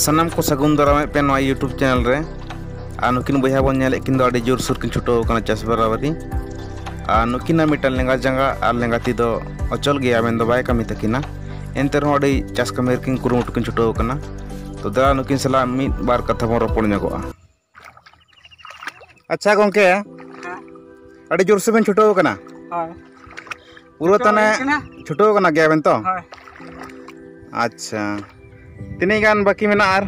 सानाम को सगुन दारामे पे नवा यूट्यूब चैनल रे आ नुकिन बया बन नेले किन दो जोर सुर किन छुटो कना चास बराबरी आ नुकिना मिटन लेंगा जंगा आ लेंगा ती दो अचल गया मेन दो बाय कमी तकिना एनते रहो अडी चास कमेर किन कुरुमुटु किन छुटो कना तो दरा नुकिन सला मिद बार कथा बन रोपड़ ᱧᱚᱜᱚᱜᱼᱟ। अच्छा गंके अडी जोर से बेन छुटो कना पूरा तने छुटो कना गया बेन तो अच्छा तीन गान बाकी मेना आर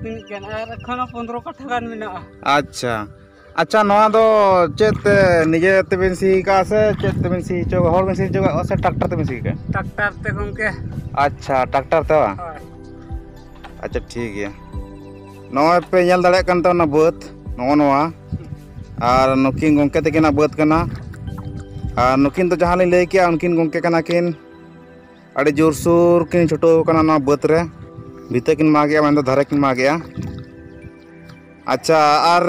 तीन गान आर एखन 15 कट्ठा गान मेना। अच्छा अच्छा नवा दो चेत निजे तेबेन सी का से चेत तेबेन सी चो होर बेन सी चो से ट्रैक्टर तेबेन सी के ट्रैक्टर ते गंके। अच्छा ट्रैक्टर ते अच्छा ठीक है नवा पे नेल दाड़े कन तो ना बत नवा और नुकिन गंके तकिना बत कना और नुकिन तो जहां लई के उनकिन गंके कना किन अड़ी जोर सुर किन छुटो कना ना बत रे भीतर किन मागे मन धारे किन मागे। अच्छा और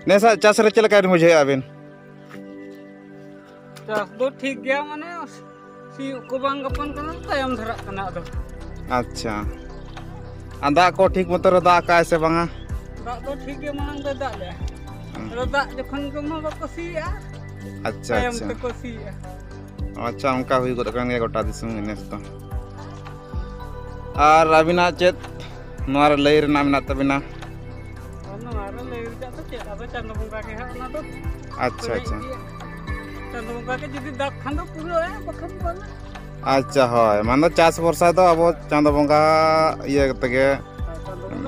नेसा चास रे चलका मुझे आबिन चास दो ठीक गया माने सी को बांग गपन कना तायम धरा कना दो। अच्छा आंदा को ठीक मत रे दा का से बांगा दा तो ठीक गया मांग दे दा ले रो दा जखन को मा को सिया। अच्छा अच्छा तायम को सिया। अच्छा उनका हुई गए गोटा दिसम नेस तो और अबिना चेत नोर लई रे नाम ना तबिना नोर लई रे तो चेत अब चंद बंगा के है ना तो। अच्छा अच्छा चंद बंगा के जदी दाग खान दो पूरा है बखन बोला। अच्छा होय मान चास वर्षा तो अब चंद बंगा ये तगे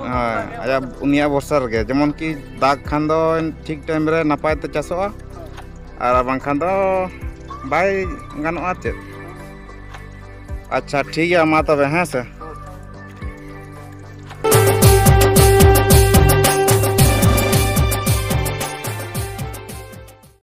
आया उनिया वर्षा रे जेमन की दाग खान दो ठीक टाइम रे नपाय ते चासोआ और बांग खान दो बाय गानोआ चेत। अच्छा ठीक है मा तबे हैं से।